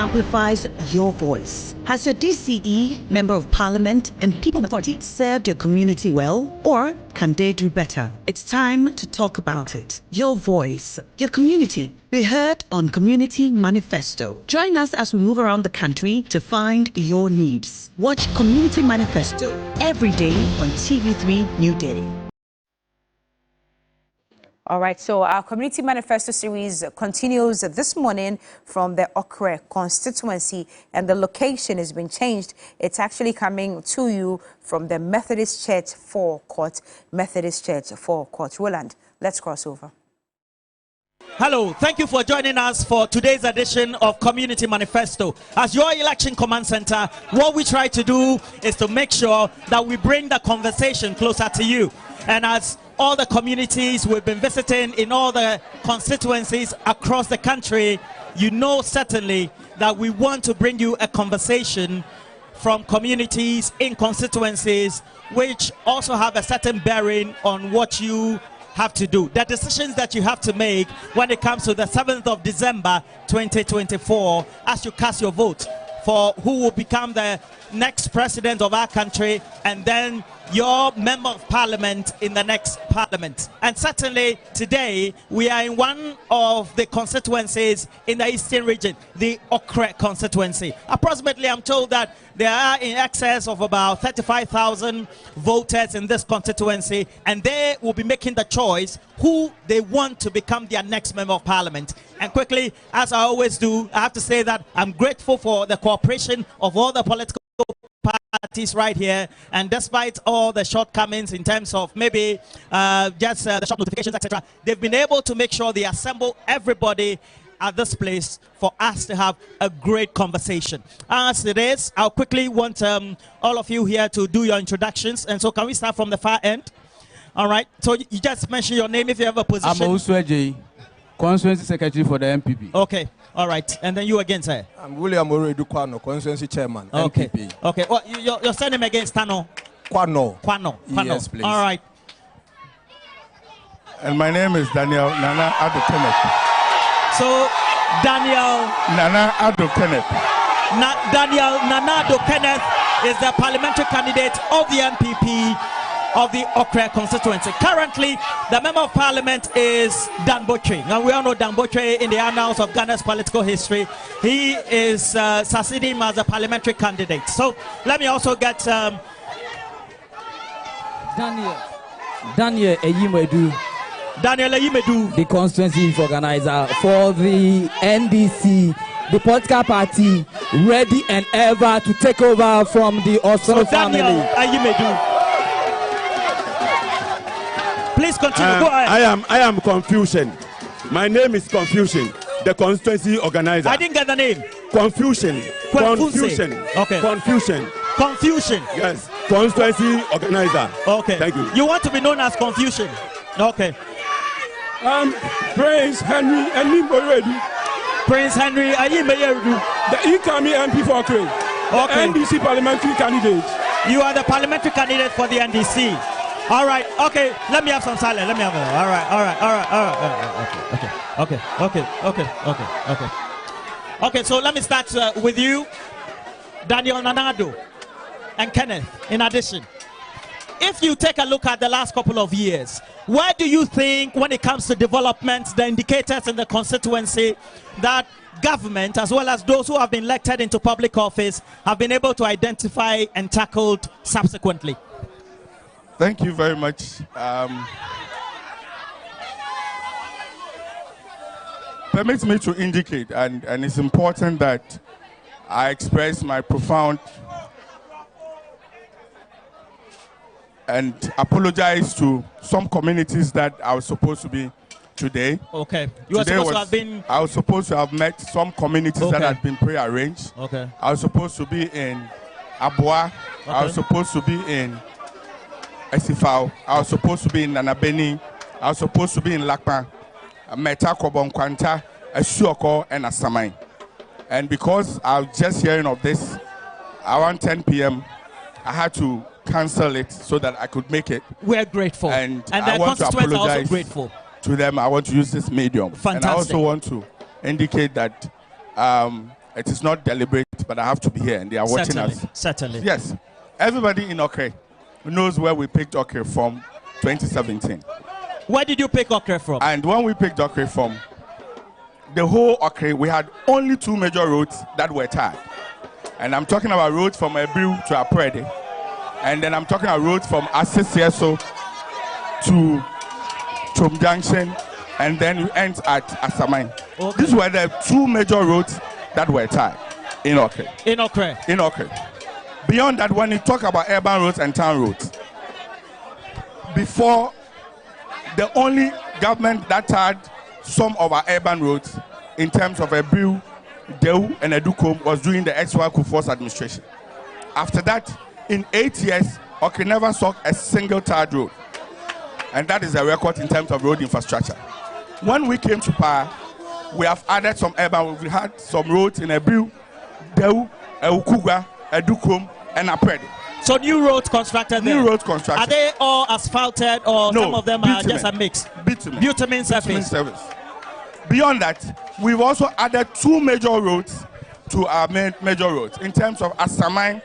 amplifies your voice. Has your DCE, Member of Parliament, and People Authority served your community well? Or can they do better? It's time to talk about it. Your voice, your community. Be heard on Community Manifesto. Join us as we move around the country to find your needs. Watch Community Manifesto every day on TV3 New Day. All right, so our Community Manifesto series continues this morning from the Okre constituency, and the location has been changed. It's actually coming to you from the Methodist Church Forecourt. Methodist Church Forecourt. Roland, let's cross over. Hello, thank you for joining us for today's edition of Community Manifesto. As your election command center, what we try to do is to make sure that we bring the conversation closer to you. And as all the communities we've been visiting in all the constituencies across the country, you know certainly that we want to bring you a conversation from communities in constituencies which also have a certain bearing on what you have to do, the decisions that you have to make when it comes to the 7th of December 2024 as you cast your vote for who will become the next president of our country and then your member of parliament in the next parliament. And certainly today we are in one of the constituencies in the eastern region, the Okre constituency. Approximately, I'm told that there are in excess of about 35,000 voters in this constituency, and they will be making the choice who they want to become their next member of parliament. And quickly, as I always do, I have to say that I'm grateful for the cooperation of all the political parties right here, and despite all the shortcomings in terms of maybe just the short notifications, etc., they've been able to make sure they assemble everybody at this place for us to have a great conversation. As it is, I'll quickly want all of you here to do your introductions, and so can we start from the far end? All right, so you just mention your name if you have a position. I'm Osweji, Constituency Secretary for the MPP. Okay. All right, and then you again, sir. I'm William Oredu Kwano, Constituency Chairman, okay. MPP. Okay, well, your surname again, Tano? Kwano. Kwano. Yes, please. All right. And my name is Daniel Nana Ado Kenneth. So, Daniel Nana Ado Kenneth. Daniel Nana Ado Kenneth is the parliamentary candidate of the MPP of the Okre constituency. Currently, the member of parliament is Dan Botwe. Now, we all know Dan Botwe in the annals of Ghana's political history. He is succeeding as a parliamentary candidate. So, let me also get Daniel Eyimedu. Daniel Eyimedu, the constituency organizer for the NDC, the political party, ready and ever to take over from the Osoro family. Daniel Eyimedu. Please continue. Go ahead. I am Confusion. My name is Confusion, the constituency organizer. I didn't get the name. Confusion. Confusion. Okay. Confusion. Confusion. Yes. Constituency organizer. Okay. Thank you. You want to be known as Confusion. Okay. Prince Henry Ayimbeyedu. Prince Henry Ayimbeyedu. The incoming MP for Okre. Okay. NDC parliamentary candidate. You are the parliamentary candidate for the NDC. All right, okay, let me have some silence. Let me have all right. Okay, so let me start with you, Daniel Nanado and Kenneth, in addition. If you take a look at the last couple of years, where do you think, when it comes to development, the indicators in the constituency, that government, as well as those who have been elected into public office, have been able to identify and tackled subsequently? Thank you very much. Permit me to indicate, and it's important that I express my profound and apologize to some communities that I was supposed to be today. Okay. You were supposed to have been... I was supposed to have met some communities that had been pre-arranged. Okay. I was supposed to be in Abua. Okay. I was supposed to be in Esifao. I was supposed to be in Nanabeni. I was supposed to be in Lakpa, Meta Kobon Kwanta, Asuoko, and Asamai. And because I was just hearing of this around 10 p.m., I had to cancel it so that I could make it. We're grateful. And the I want to constituents are also apologize grateful to them. I want to use this medium. Fantastic. And I also want to indicate that It is not deliberate, but I have to be here, and they are watching us. Certainly. Yes. Everybody in Okre knows where we picked Okre from 2017. Where did you pick Okre from? And when we picked Okre from, the whole Okre, we had only 2 major roads that were tied. And I'm talking about roads from Ebiu to Aprede. And then I'm talking about roads from Asesieso to Chom Junction. And then we end at Asamai. Okay. These were the 2 major roads that were tied in Okre. In Okre. In Okre. Beyond that, when you talk about urban roads and town roads, before, the only government that had some of our urban roads in terms of Ebiu, Deu, and Edukom was during the ex-Kufuor Kufuor's administration. After that, in 8 years, Okre never saw a single tarred road. And that is a record in terms of road infrastructure. When we came to power, we have added some urban. We had some roads in Ebiu, Deu, Eukugwa, Edukom, and Aprede. So new roads constructed there? New roads constructed. Are they all asphalted, or no, some of them bitumen. are just a mix? Bitumen surface. Beyond that, we've also added 2 major roads to our major roads in terms of Asamai,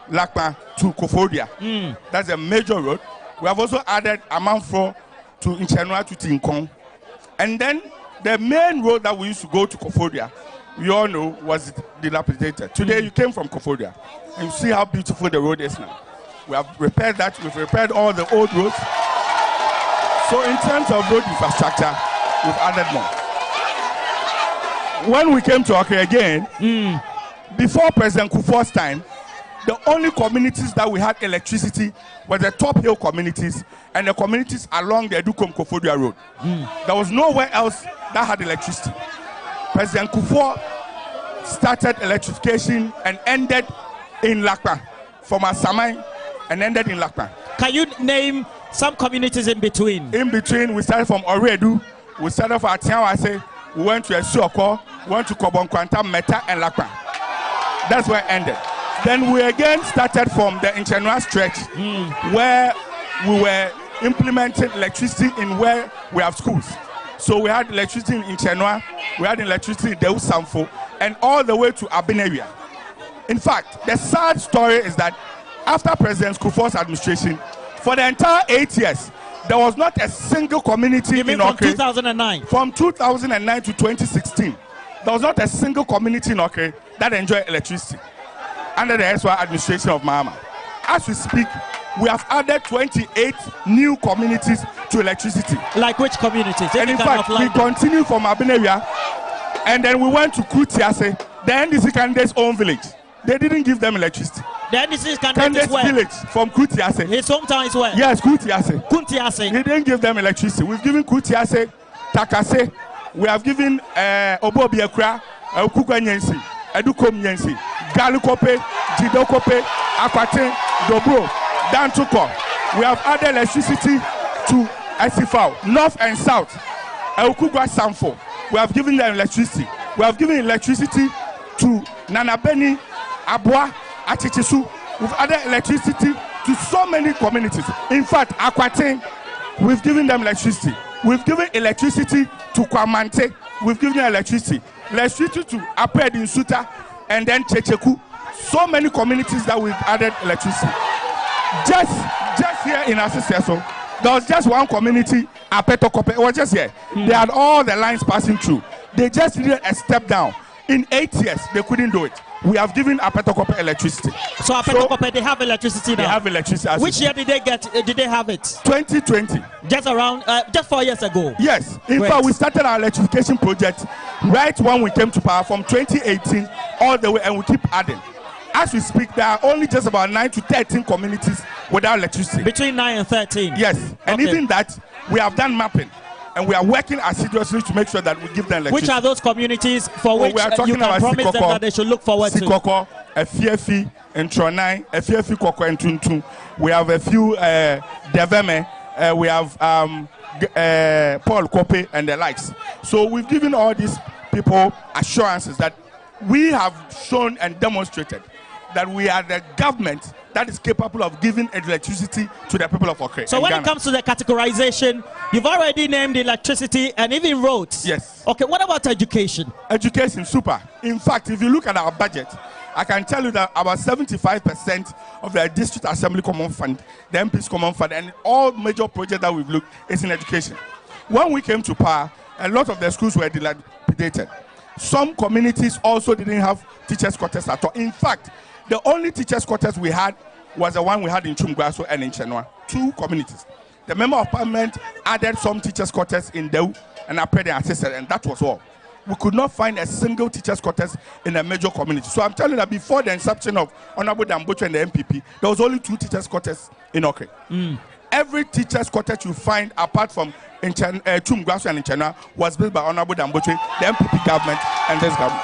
Lakpa to Kofodia. That's a major road. We have also added Amanfro to Inchenua to Tinkong. And then the main road that we used to go to Kofodia, we all know, was dilapidated. Today you came from Kofodia, and you see how beautiful the road is now. We have repaired that. We've repaired all the old roads. So in terms of road infrastructure, we've added more. When we came to Okre again, before President Kufuor's time, the only communities that we had electricity were the top hill communities and the communities along the Edukom Kofodia Road. There was nowhere else that had electricity. President Kufuor started electrification and ended in Lakpa, from Asamai and ended in Lakpa. Can you name some communities in between? In between, we started from Oredu, we started from Atiawase, we went to Esuoko, we went to Kobonkwanta, Meta, and Lakpa. That's where it ended. Then we again started from the Inchenua stretch, where we were implementing electricity in where we have schools. So we had electricity in Inchenua, we had electricity in Deu Samfo, and all the way to Abenewia. In fact, the sad story is that after President Kufuor's administration, for the entire 8 years, there was not a single community in Okre. From 2009? From 2009 to 2016, there was not a single community in Okre that enjoyed electricity under the SY administration of Mahama. As we speak, we have added 28 new communities to electricity. Like which communities? And in fact, we continue from Abenewia, and then we went to Kutiase, the NDC candidate's own village. They didn't give them electricity. The NDC candidate's village from Kutiase. His hometown is where? Yes, Kutiase. Kutiase. He didn't give them electricity. We've given Kutiase, Takase, we have given Obobiekra, Ukukwa Nyensi, Edukom Nyensi, Galukope, Jidokope, Akwate, Dobro, Dantuko. We have added electricity to Esifao, north and south. Ukukwa Samfo. We have given them electricity. We have given electricity to Nanabeni, Abwa, Achichisu. We've added electricity to so many communities. In fact, Akwate, we've given them electricity. We've given electricity to Kwamante. We've given them electricity. Electricity to Aped in Suta and then Checheku. So many communities that we've added electricity. Just here in Asesieso, there was just one community, Apetokope. It was just here. They had all the lines passing through. They just needed a step down. In 8 years, they couldn't do it. We have given Apetokope electricity. So Apetokope, they have electricity now? They have electricity. Which year did they get? Did they have it? 2020. Just around, just 4 years ago? Yes. In fact, we started our electrification project right when we came to power from 2018 all the way, and we keep adding. As we speak, there are only just about 9 to 13 communities without electricity. Between 9 and 13? Yes. And even that, we have done mapping. And we are working assiduously to make sure that we give them electricity. Which are those communities for which we are talking you can about promise Sikoko, them that they should look forward to? Sikoko, Efiefi, and Tronai, Efiefi, Koko, and Tuntun. We have a few Deveme, we have Paul Kope, and the likes. So we've given all these people assurances that we have shown and demonstrated that we are the government that is capable of giving electricity to the people of Okre. So when Ghana. it comes to the categorization, you've already named electricity and even roads. Yes. Okay, what about education? Education, super. In fact, if you look at our budget, I can tell you that about 75% of the District Assembly Common Fund, the MP's Common Fund, and all major projects that we've looked is in education. When we came to power, a lot of the schools were dilapidated. Some communities also didn't have teachers' quarters at all. In fact, the only teachers' quarters we had was the one we had in Chumgwaso and in Chenwa, 2 communities. The Member of Parliament added some teachers' quarters in Deu and Apede and Assistant, and that was all. We could not find a single teachers' quarters in a major community. So I'm telling you that before the inception of Honorable Dambocho and the MPP, there was only 2 teachers' quarters in Okre. Every teacher's quarters you find, apart from in Chumgwaso and in Chenwa, was built by Honorable Dambocho, the MPP government, and this government.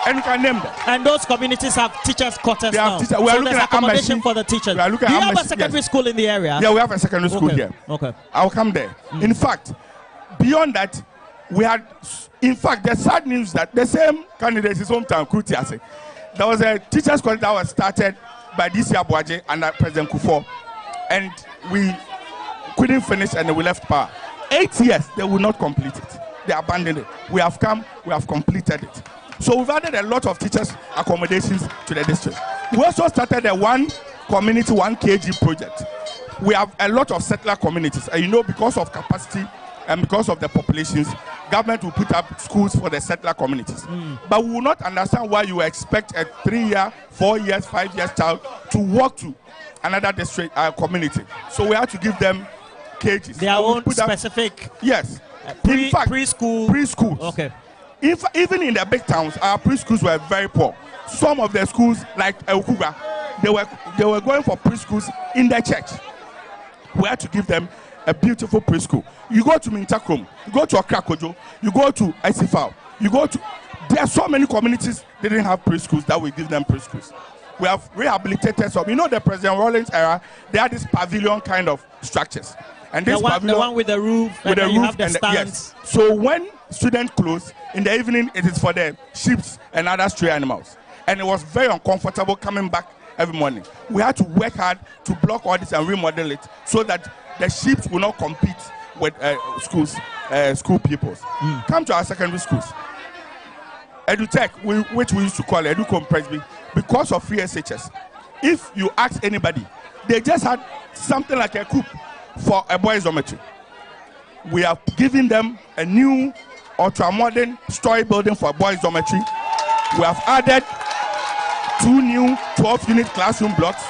And you can name them. And those communities have teachers' quarters now. We are so looking there's at accommodation Amashi. for the teachers. We are Do looking you at have a Amashi, secondary yes. school in the area? Yeah, we have a secondary school here. Okay. I'll come there. In fact, beyond that, we had, in fact, the sad news that the same candidate is hometown, Kutiase. There was a teachers' college that was started by DC Abuaje under President Kufuor, and we couldn't finish and we left power. 8 years, they will not complete it. They abandoned it. We have come, we have completed it. So we've added a lot of teachers' accommodations to the district. We also started a 1 community, 1 kg project. We have a lot of settler communities, and you know, because of capacity and because of the populations, government will put up schools for the settler communities. But we will not understand why you expect a 3-year, 4 years, 5 years child to walk to another district community. So we have to give them cages. Their So we own put up- specific Yes. In fact, preschool. Preschools. Okay. Even in the big towns, our preschools were very poor. Some of the schools, like Eukuga, they were going for preschools in the church. We had to give them a beautiful preschool. You go to Mintakrom, you go to Okrakojo, you go to Isifao, there are so many communities that didn't have preschools that we give them preschools. We have rehabilitated some. You know, the President Rawlings era, they had this pavilion kind of structures. And this The pavilion, one with the roof, with and the then you roof have the and stands. yes. So when students close in the evening, it is for the sheep and other stray animals, and it was very uncomfortable coming back every morning. We had to work hard to block all this and remodel it so that the sheep will not compete with school pupils. Come to our secondary schools. EduTech, which we used to call Educom Presby, because of free SHS. If you ask anybody, they just had something like a coup for a boys' dormitory. We are giving them a new ultra-modern story building for a boys' dormitory. We have added 2 new 12-unit classroom blocks.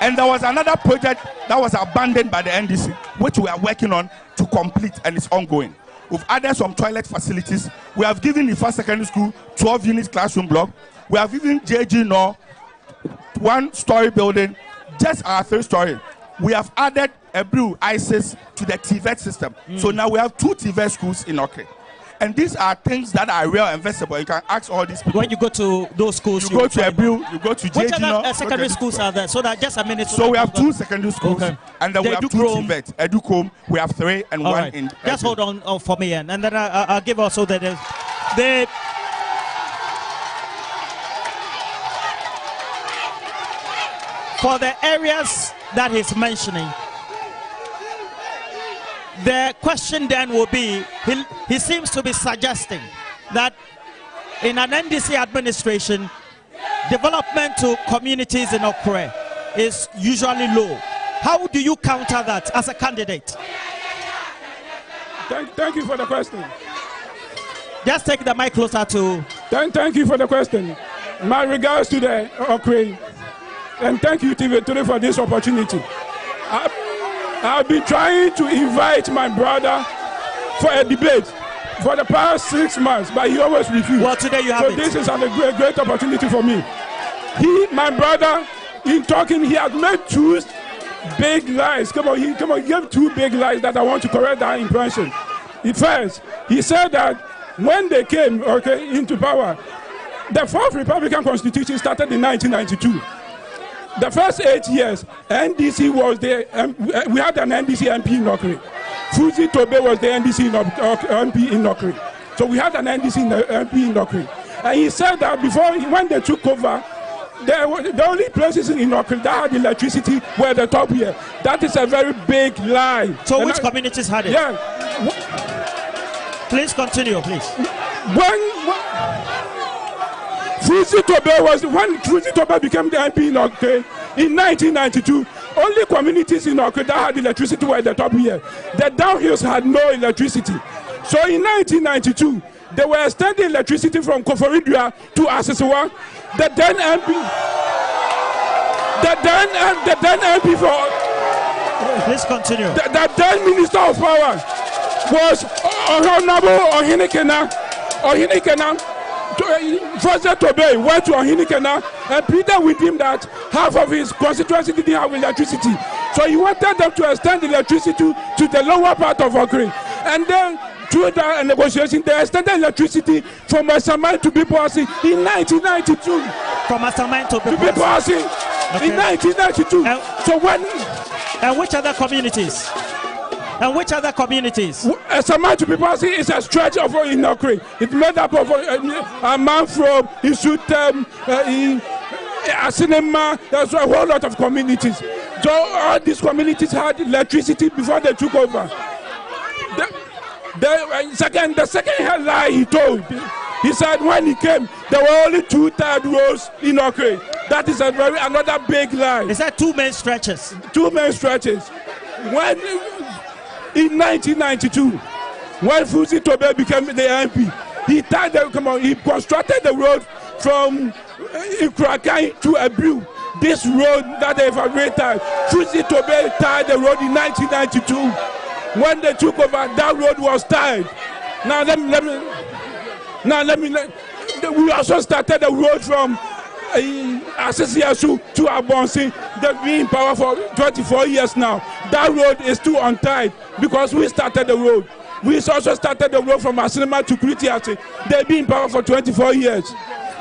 And there was another project that was abandoned by the NDC, which we are working on to complete, and it's ongoing. We've added some toilet facilities. We have given the first secondary school 12-unit classroom block. We have given JG Nor 1-story building, just our 3-story. We have added a blue ISIS to the TVET system. So now we have 2 TVET schools in Okre. And these are things that are real investable. You can ask all these people. When you go to those schools, you go to Ebril, you go to which JG Nor. other secondary schools are there? So that just a minute. So we have 2 secondary schools, Okay. and then we have 2 TVET. Educom, we have 3 and All 1 right. in. Just hold on for me, and then I'll give also the for the areas that he's mentioning. The question then will be, he seems to be suggesting that in an NDC administration, development to communities in Okre is usually low. How do you counter that as a candidate? Thank you for the question. Just take the mic closer to... Thank you for the question. My regards to the Okre, and thank you, TV3, for this opportunity. I've been trying to invite my brother for a debate for the past 6 months, but he always refused. Well, today you have so it. This is a great opportunity for me. My brother, in talking, he has made 2 big lies. Come on, he gave 2 big lies that I want to correct that impression. First, he said that when they came into power, the 4th Republican Constitution started in 1992. The first 8 years, NDC was there. We had an NDC MP in Okre. Fuzi Tobe was the NDC MP in Okre. So we had an NDC MP in Okre. And he said that when they took over, The only places in Okre that had electricity were the top here. That is a very big lie. So which communities had it? Yeah. Please continue, please. When Fuzi Tobe became the MP in Okre in 1992, only communities in Okre that had electricity were the top here. The downhills had no electricity. So in 1992, they were extending electricity from Koforidua to Asisiwa. The then MP for... Please continue. The then Minister of Power was Honorable Ohinikena. First Tobe went to Ohinikena and pleaded with him that half of his constituency didn't have electricity. So he wanted them to extend electricity to the lower part of Okre. And then through the negotiation, they extended electricity from Asamai to Bipoasi in 1992. From Asamai to Bipoasi in 1992. So when... And which other communities? Asamai to Bipoasi is a stretch of Okre. It's made up of a man from Isutem, Asinema. There's a whole lot of communities. So all these communities had electricity before they took over. The second lie he told, he said when he came, there were only 2 third roads in Okre. That is another big lie. Is that 2 main stretches? 2 main stretches. When in 1992, when Fuzi Tobe became the MP, he constructed the road from Ikrakai to Abu. This road that they evaluated, Fuzi Tobe tied the road in 1992. When they took over, that road was tied. We also started the road from Asisiasu to Abonsi. They've been in power for 24 years now. That road is still untied because we started the road. We also started the road from Asinema to Kritiasi. They've been in power for 24 years.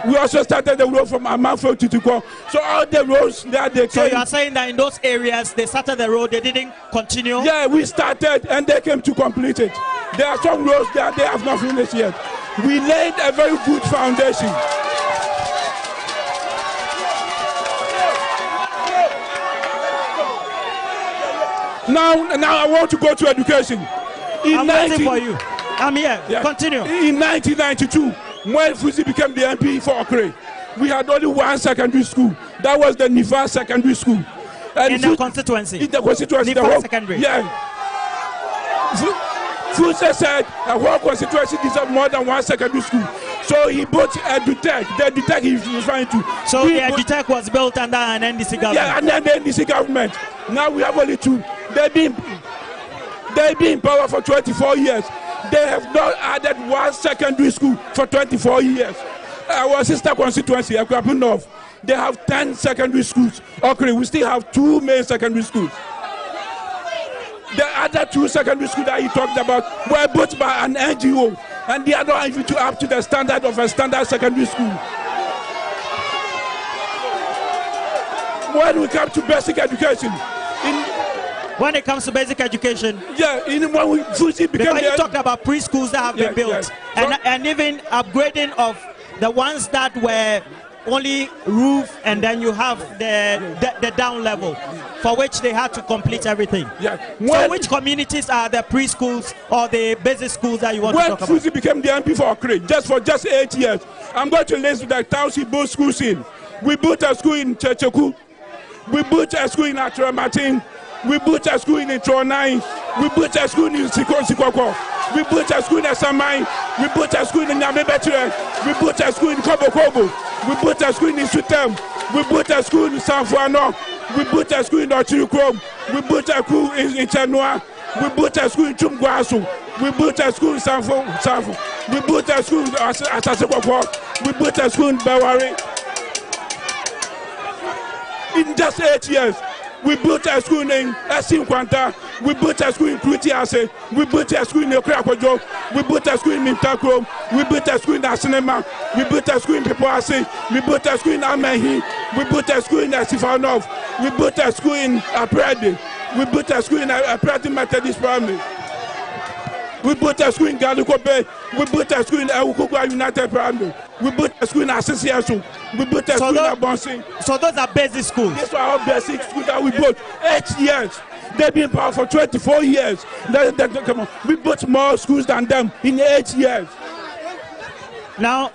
We also started the road from Amanfo to Tuko. So all the roads that they came. So you are saying that in those areas they started the road, they didn't continue? Yeah, we started and they came to complete it. There are some roads that they have not finished yet. We laid a very good foundation. Now I want to go to education. I'm waiting for you. I'm here. Yeah. Continue. In 1992, when Fuzi became the MP for Okre, we had only 1 secondary school. That was the Nifa Secondary School. And in the constituency? In the constituency. Nifa Secondary? Yeah. Fuzi said a whole constituency deserves more than 1 secondary school. So he built EduTech. The EduTech he's referring to. So the EduTech was built under an NDC government? Yeah, under the NDC government. Now we have only 2. They've been in power for 24 years. They have not added 1 secondary school for 24 years. Our sister constituency, Akwapun North, they have 10 secondary schools. Okay, we still have 2 main secondary schools. The other 2 secondary schools that he talked about were built by an NGO, and they are not even up to the standard of a standard secondary school. When we come to basic education, when it comes to basic education, yeah, when we Fuzi became you talked about preschools that have been built, and even upgrading of the ones that were only roof, and then you have the down level for which they had to complete everything. Yeah. So which communities are the preschools or the basic schools that you want to talk about? When Fuzi became the MP for Okre, just 8 years, I'm going to list the towns he built schools in. We built a school in Checheku. We built a school in Atramatin. We built a school in Tronai. We built a school in Sikoko. We built a school in Asamai. We built a school in Yamebetre. We built a school in Kobo. We built a school in Sutem. We built a school in Sanfuano. We built a school in Ochirukrom. We built a school in Chanua. We built a school in Chumguasu. We built a school in Sanfu. We built a school in Asasekoko. We built a school in Bawari. In just 8 years, we built a school in Esim Kwanta. We built a school in Kritiase. We built a school in Okrakojo. We built a school in Mintakro. We built a school in Asinema. We built a school in Pipoase. We built a school in Amehi. We built a school in Sifanov. We built a school in Apredi. We built a school in Apredi Methodist Primary. We built a school in Galuko Bay. We built a school in Ewukugwa United Primary. We built a school in Association. We built a school in Abonsing. So those are basic schools? These are all basic schools that we built. 8 years. They've been in power for 24 years. Come on. We built more schools than them in 8 years. Now,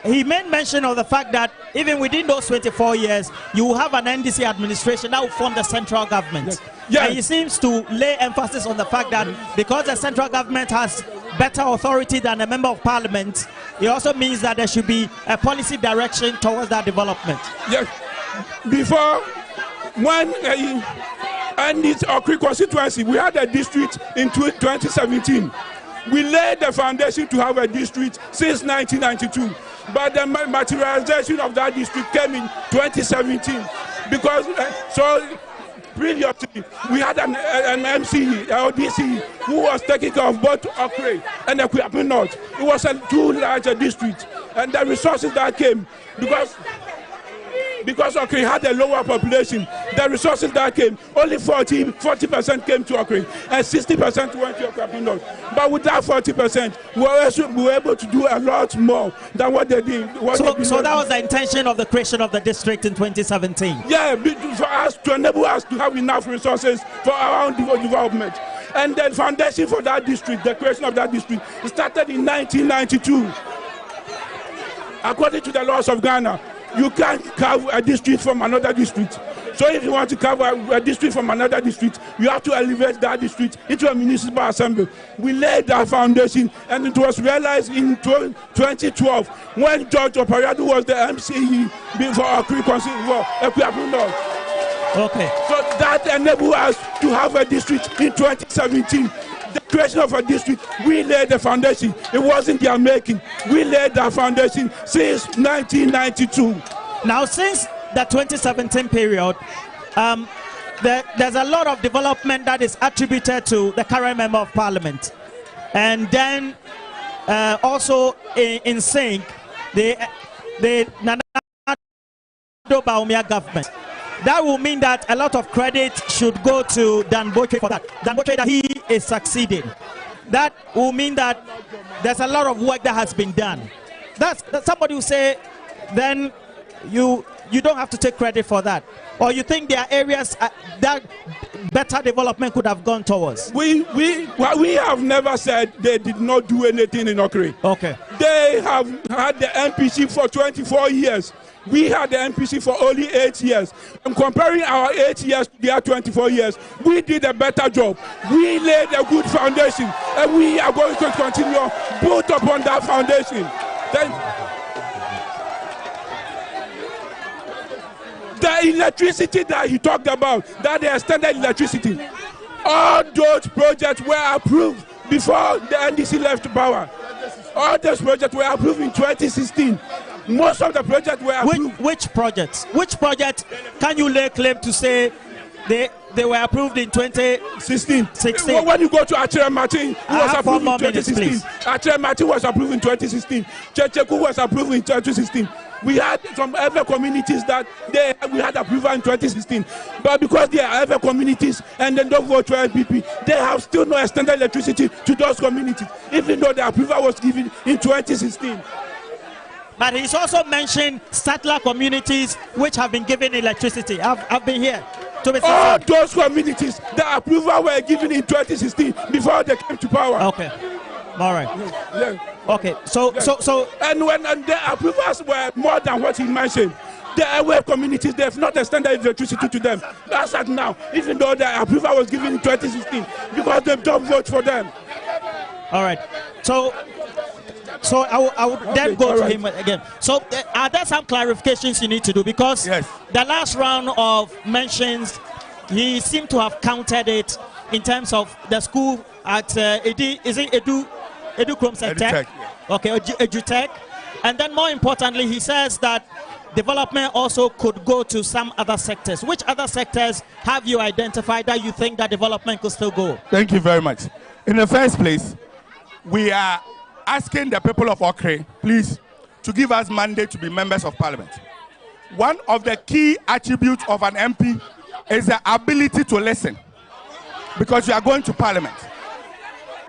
he made mention of the fact that even within those 24 years, you will have an NDC administration that will form the central government. Yes. Yes. And he seems to lay emphasis on the fact that because the central government has better authority than a member of parliament, it also means that there should be a policy direction towards that development. Yes. Before, when and it's Okri constituency, we had a district in 2017. We laid the foundation to have a district since 1992. But the materialization of that district came in 2017 because previously we had an MCE, LDC, who was taking care of both Okre and Equiapin North. It was a too large a district, and the resources that came because Okre had a lower population, the resources that came, only 40% came to Okre and 60% went to Equiapin North. But with that 40%, we were able to do a lot more than what they did. So that was the intention of the creation of the district in 2017? Yeah, for us to enable us to have enough resources for our own development. And the foundation for that district, the creation of that district, started in 1992. According to the laws of Ghana, you can't carve a district from another district. So if you want to carve a district from another district, you have to elevate that district into a municipal assembly. We laid that foundation, and it was realized in 2012 when George Opariado was the MCE for Okri Constituency. Okay. So that enabled us to have a district in 2017. The creation of a district, we laid the foundation. It wasn't their making. We laid that foundation since 1992. Now, since the 2017 period, there's a lot of development that is attributed to the current member of parliament. And then also in sync, the Nana Baumia government. That will mean that a lot of credit should go to Dan Boche for that. Dan Boche, that he is succeeding. That will mean that there's a lot of work that has been done. That's somebody will say, then you don't have to take credit for that. Or you think there are areas that better development could have gone towards? We have never said they did not do anything in Okri. Okay. They have had the MPC for 24 years. We had the MPC for only 8 years. And comparing our 8 years to their 24 years, we did a better job. We laid a good foundation, and we are going to continue build upon that foundation. The electricity that he talked about, that the extended electricity, all those projects were approved before the NDC left power. All those projects were approved in 2016. Most of the projects were approved. Which projects? Which project can you lay claim to say they were approved in 2016? When you go to Achere Martin, it was approved in 2016. Achere Martin was approved in 2016. Checheku was approved in 2016. We had some other communities that we had approval in 2016. But because they are other communities and they don't vote for LPP, they have still no extended electricity to those communities, even though the approval was given in 2016. But he's also mentioned settler communities which have been given electricity. I've been here. All those communities, the approval were given in 2016 before they came to power. Okay. All right. Yeah. Okay. So and the approvals were more than what he mentioned. The aware communities, they have not extended electricity to them. That's at now, even though the approval was given in 2016, because they don't vote for them. All right. So I would then go to him again. So are there some clarifications you need to do? Because the last round of mentions, he seemed to have counted it in terms of the school at Edu Tech? Okay, EduTech. And then more importantly, he says that development also could go to some other sectors. Which other sectors have you identified that you think that development could still go? Thank you very much. In the first place, we are asking the people of Okre, please, to give us mandate to be members of parliament. One of the key attributes of an MP is the ability to listen, because you are going to parliament.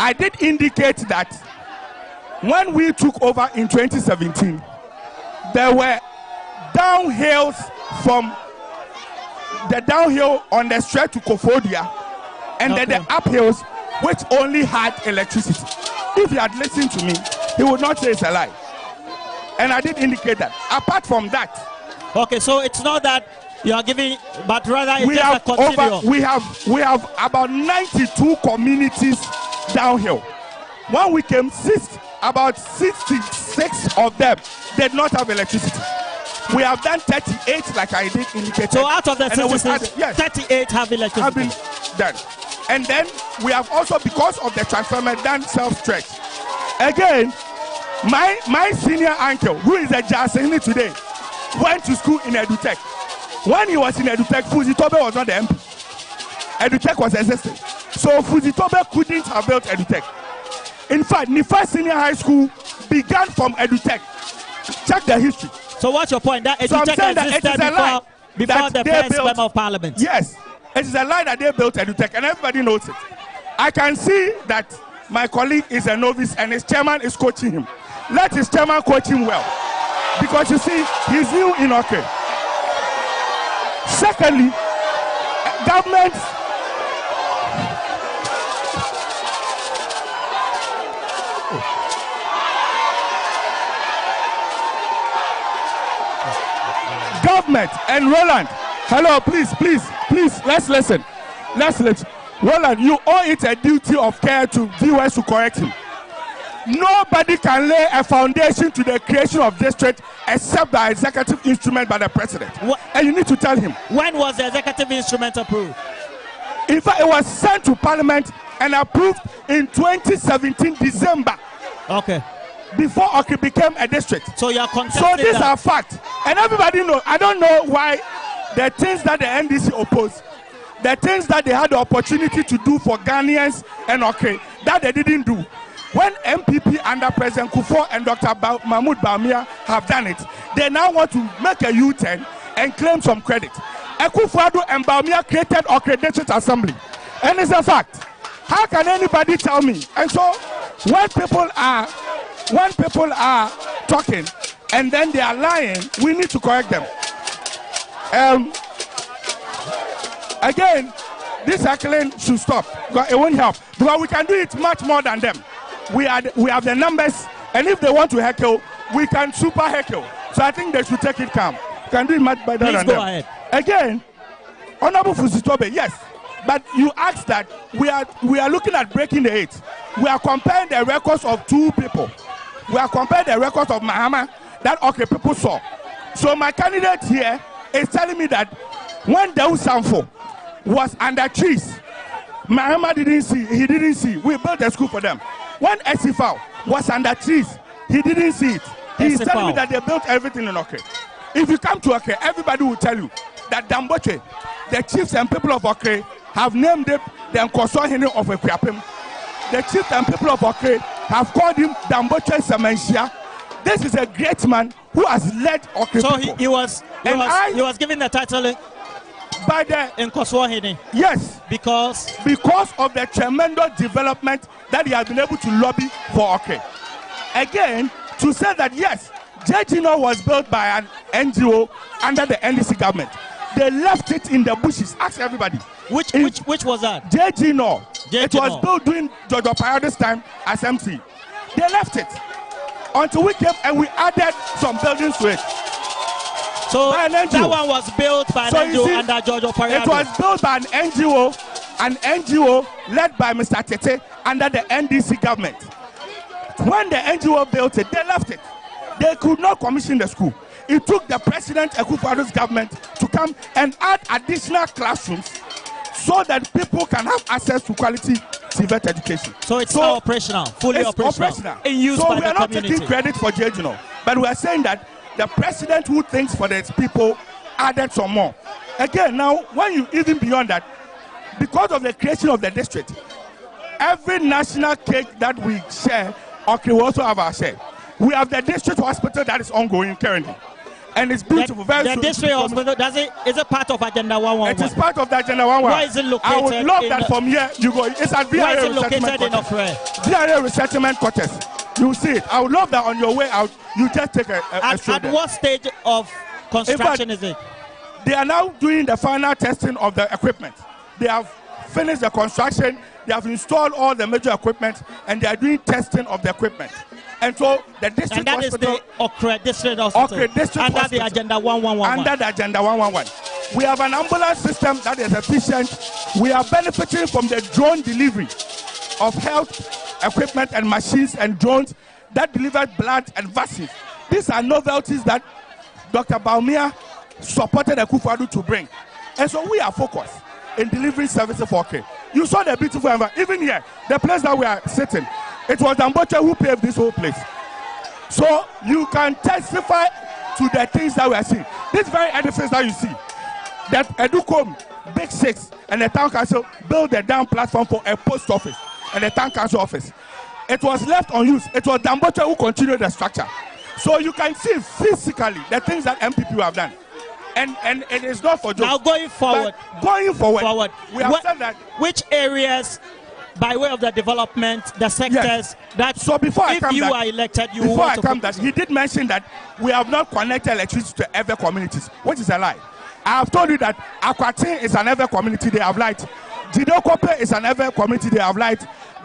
I did indicate that when we took over in 2017, there were downhills from the downhill on the straight to Kofodia, and then the uphills which only had electricity. If he had listened to me, he would not say it's a lie. And I did indicate that. Apart from that, okay, so it's not that you are giving, but rather it's just a continuum. We have about 92 communities downhill. When we came, about 66 of them did not have electricity. We have done 38, like I did indicate. So out of the 66, yes, 38 have electricity. Have been done. And then we have also, because of the transformer, done self-stretch. Again, my senior uncle, who is a Jasini today, went to school in EduTech. When he was in EduTech, Fuzitobe was not the MP. EduTech was existing. So Fuzitobe couldn't have built EduTech. In fact, Nifa Senior High School began from EduTech. Check the history. So what's your point? That EduTech existed before the first member of parliament? Yes. It is a lie that they built EduTech, and everybody knows it. I can see that my colleague is a novice and his chairman is coaching him. Let his chairman coach him well. Because you see, he's new in OK. Secondly, government and Roland, hello, please, let's listen. Roland, you owe it a duty of care to viewers to correct him. Nobody can lay a foundation to the creation of district except the executive instrument by the president. And you need to tell him. When was the executive instrument approved? In fact, it was sent to parliament and approved in 2017 December. Okay. Before OK became a district. So you are contesting. So these are facts. And everybody knows. I don't know why the things that the NDC opposed, the things that they had the opportunity to do for Ghanaians and OK, that they didn't do. When MPP under President Kufuor and Dr. Mahmoud Bawumia have done it, they now want to make a U-turn and claim some credit. Kufuor and Bawumia created OK District Assembly. And it's a fact. How can anybody tell me? And so when people are talking and then they are lying, we need to correct them. Again, this heckling should stop. It won't help because we can do it much more than them. We have the numbers, and if they want to heckle, we can super heckle. So I think they should take it calm. We can do it much better than them. Please go ahead. Again, Honorable Fuzitobe, yes, but you asked that we are looking at breaking the 8. We are comparing the records of two people. We are comparing the records of Mahama that OK people saw. So my candidate here is telling me that when Dawu Sanfo was under trees, Mahama didn't see. He didn't see. We built a school for them. When Esifao was under trees, he didn't see it. He's telling me that they built everything in OK. If you come to OK, everybody will tell you that Damboche, the chiefs and people of OK, have named it the Nkosohene of Ekwiapem. The chiefs and people of OK have called him Damboche Semenshia. This is a great man who has led OK. So people. he was given the title by the Nkoswahene. Yes, because of the tremendous development that he has been able to lobby for OK. Again, to say that yes, JGNO was built by an NGO under the NDC government. They left it in the bushes. Ask everybody. Which was that? JGNO. It was built during Jojo Payode's time as MC. They left it until we came and we added some buildings to it. So that one was built by an NGO under Jojo Payode. It was built by an NGO led by Mr. Tete under the NDC government. When the NGO built it, they left it. They could not commission the school. It took the President Akufo-Addo's government to come and add additional classrooms so that people can have access to quality civic education. So it's now operational, fully operational. In use by the community. So we are not taking credit for JGNO, but we are saying that the president who thinks for his people added some more. Again, now, when you even beyond that, because of the creation of the district, every national cake that we share, okay, we also have our share. We have the district hospital that is ongoing currently. And it's beautiful. Very the district hospital, is it part of Agenda 111? It is part of the Agenda 111. Where is it located? I would love that from here you go. It's at Where is it VRA located in Okre? VRA resettlement quarters. You see it. I would love that on your way out, you just take a At what stage of construction is it? They are now doing the final testing of the equipment. They have finished the construction. They have installed all the major equipment, and they are doing testing of the equipment. And so the district hospital, is the Okre District Hospital. Okre District under Hospital, the Agenda 111. Under the Agenda 111. We have an ambulance system that is efficient. We are benefiting from the drone delivery of health equipment and machines and drones that deliver blood and vaccines. These are novelties that Dr. Baumia supported Akufo-Addo to bring. And so we are focused in delivering services for Okre. You saw the beautiful environment. Even here, the place that we are sitting, it was Damboche who paved this whole place. So you can testify to the things that we are seeing. This very edifice that you see, that Educom, Big Six, and the town council built a down platform for a post office and a town council office. It was left unused. It was Damboche who continued the structure. So you can see physically the things that MPP have done. And it is not for jokes. Now going forward. We have said that. Which areas, by way of the development, the sectors that so before if you are elected, you before want I come that he did mention that we have not connected electricity to every communities, which is a lie. I have told you that Akwatin is an ever community, they have light. Jidokope is an ever community, they have light.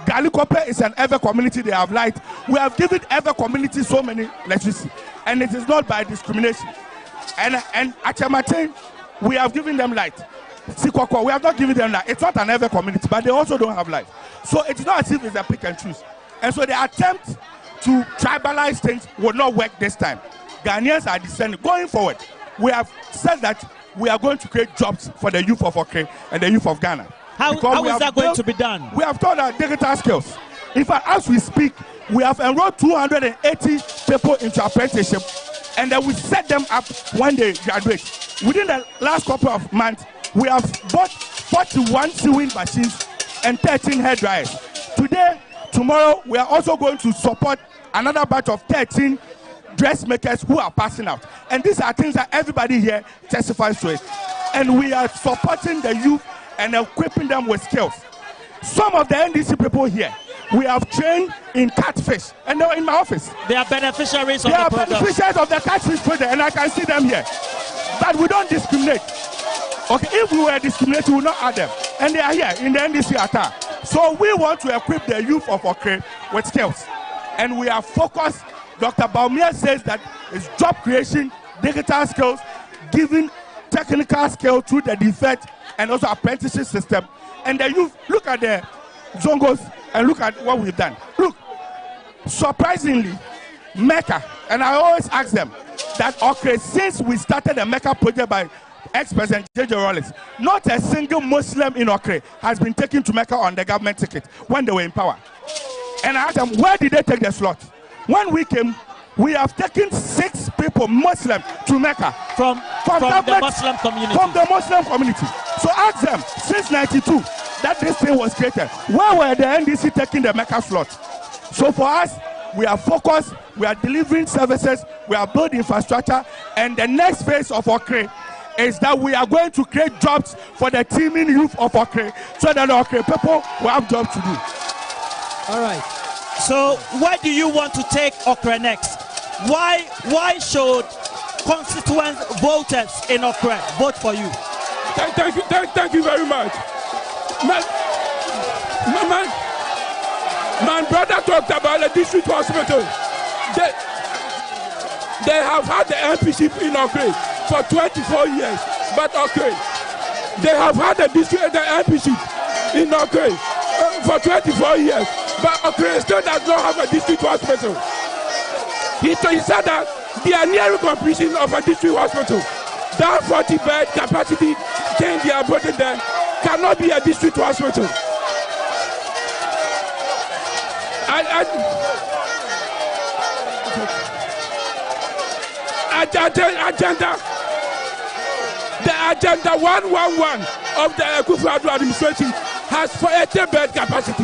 Galikope is an ever community, they have light. We have given ever community so many electricity, and it is not by discrimination. And Achamatin, we have given them light. Sikoko, we have not given them light. It's not an ever community, but they also don't have light. So it's not as if it's a pick and choose. And so the attempt to tribalize things will not work this time. Ghanaians are descending. Going forward, we have said that we are going to create jobs for the youth of Okre and the youth of Ghana. How is that going to be done? We have taught our digital skills. In fact, as we speak, we have enrolled 280 people into apprenticeship, and then we set them up when they graduate. Within the last couple of months, we have bought 41 sewing machines and 13 hair dryers. Today, tomorrow, we are also going to support another batch of 13 dressmakers who are passing out. And these are things that everybody here testifies to it. And we are supporting the youth and equipping them with skills. Some of the NDC people here, we have trained in catfish, and they're in my office. They are beneficiaries of the program. They are beneficiaries of the catfish project, and I can see them here. But we don't discriminate. Okay, if we were discriminating, we would not add them. And they are here in the NDC attack. So we want to equip the youth of Okre with skills. And we are focused. Dr. Baumia says that it's job creation, digital skills, giving technical skill through the defect and also apprenticeship system. And the youth, look at the Zongos and look at what we've done. Look, surprisingly, Mecca, and I always ask them that, okay, since we started the Mecca project by ex-president J.J. Rawlings, not a single Muslim in Okre has been taken to Mecca on the government ticket when they were in power. And I asked them, where did they take the slot? When we came, we have taken 6 people, Muslim, to Mecca. From the Muslim community. From the Muslim community. So ask them, since 92, that this thing was created, where were the NDC taking the Mecca slot? So for us, we are focused, we are delivering services, we are building infrastructure, and the next phase of Okre is that we are going to create jobs for the teeming youth of Okre, so that Okre people will have jobs to do. All right. So where do you want to take Okre next? Why should constituent voters in Okre vote for you? Thank you very much. My brother talked about the district hospital. They have had the MPC in Okre for 24 years, but Okre, they have had the MPC in Okre for 24 years, but Okre still does not have a district hospital. He said that they are nearing completion of a district hospital. That 40-bed capacity thing they are putting there cannot be a district hospital. The agenda 111 of the Akufo-Addo administration has 40-bed capacity.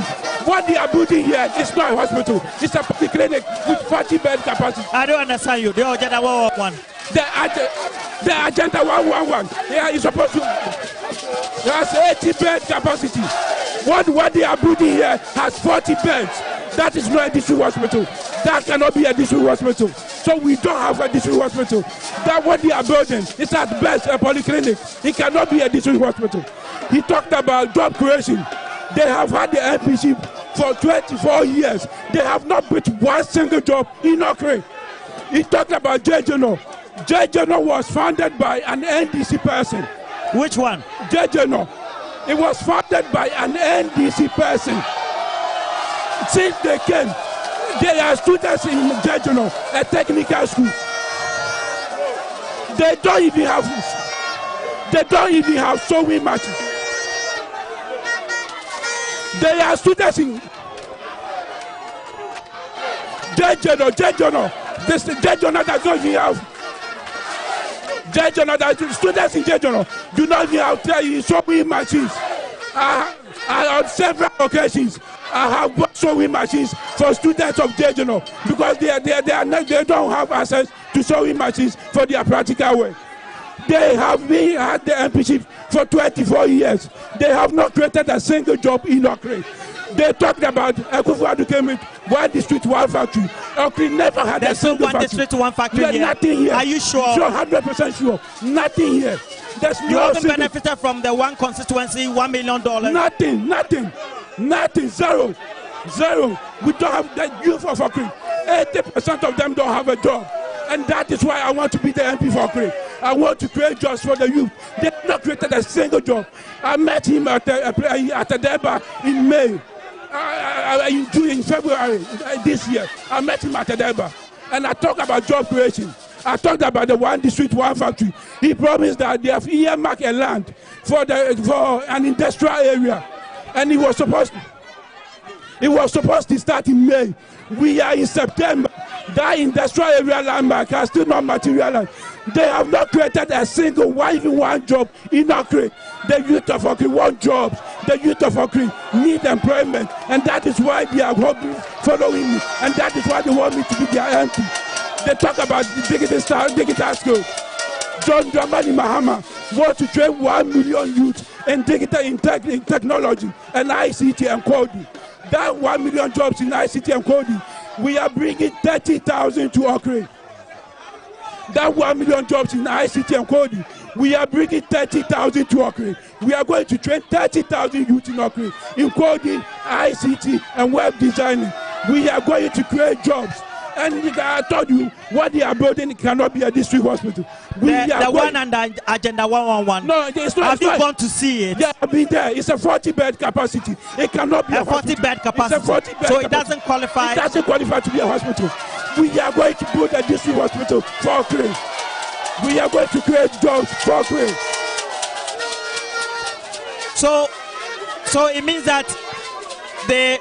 What they are building here is not a hospital. It's a public clinic with 40-bed capacity. I don't understand you. The agenda 111. The agenda 111. Yeah, is supposed to. Has 80 bed capacity. What they are building here has 40 beds. That is not a district hospital. That cannot be a district hospital. So we don't have a district hospital. That what they are building is at best a polyclinic. It cannot be a district hospital. He talked about job creation. They have had the MPC for 24 years. They have not built one single job in Okre. He talked about JJNO. JJNO was founded by an NDC person. Which one? JJNO. It was founded by an NDC person. Since they came, they are students in JJNO, a technical school. They don't even have sewing machines. They are students in JJNO. This JJNO does not even have. Students in JJNO do not even have sewing machines. On several occasions, I have bought sewing machines for students of JJNO because they don't have access to sewing machines for their practical work. They have been at the MPC for 24 years. They have not created a single job in Okre. They talked about Ekufu came with one district, one factory. Okre never had a single factory. There's one district, one factory here. Nothing here. Are you sure? Sure, 100% sure. Nothing here. There's you haven't benefited from the one constituency, $1 million? Nothing. Zero. We don't have the youth of Okre. 80% of them don't have a job. And that is why I want to be the MP for Okre. I want to create jobs for the youth. They have not created a single job. I met him at the Deba in May. In February this year. I met him at the Deba. And I talked about job creation. I talked about the one district, one factory. He promised that they have earmarked a land for an industrial area. And it was supposed to start in May. We are in September. That industrial area landmark has still not materialized. They have not created a single even one job in Okre. The youth of Okre want jobs. The youth of Okre need employment. And that is why they are following me. And that is why they want me to be their MP. They talk about the digital skills. John Dramani Mahama wants to train 1 million youth in technology and ICT and coding. That 1 million jobs in ICT and coding, we are bringing 30,000 to Okre. That 1 million jobs in ICT and coding, we are bringing 30,000 to Okre. We are going to train 30,000 youth in Okre in coding, ICT, and web designing. We are going to create jobs. And I told you, what they are building cannot be a district hospital. The one under Agenda 111. No, it's not. Have you gone to see it? Yeah, I've been there. It's a 40-bed capacity. It cannot be a 40-bed capacity. It's a 40-bed so capacity. It doesn't qualify. It doesn't qualify to be a hospital. We are going to build a district hospital for Okre. We are going to create jobs for Okre. So it means that the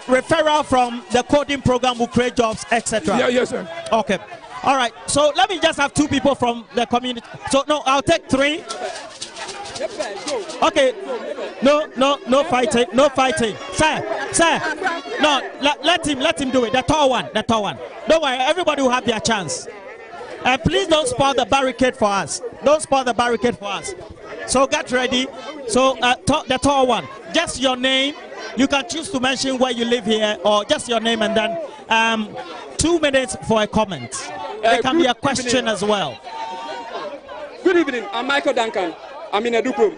referral from the coding program will create jobs, etc. Yeah, yes, sir. Okay. All right. So let me just have 2 people from the community. So no, I'll take 3. Okay. No fighting. No fighting. Sir. No, let him do it. The tall one. Don't worry. Everybody will have their chance. Please don't spoil the barricade for us. So get ready. So the tall one. Just your name. You can choose to mention where you live here, or just your name, and then 2 minutes for a comment. There can be a question as well. Good evening. I'm Michael Duncan. I'm in Edukrom.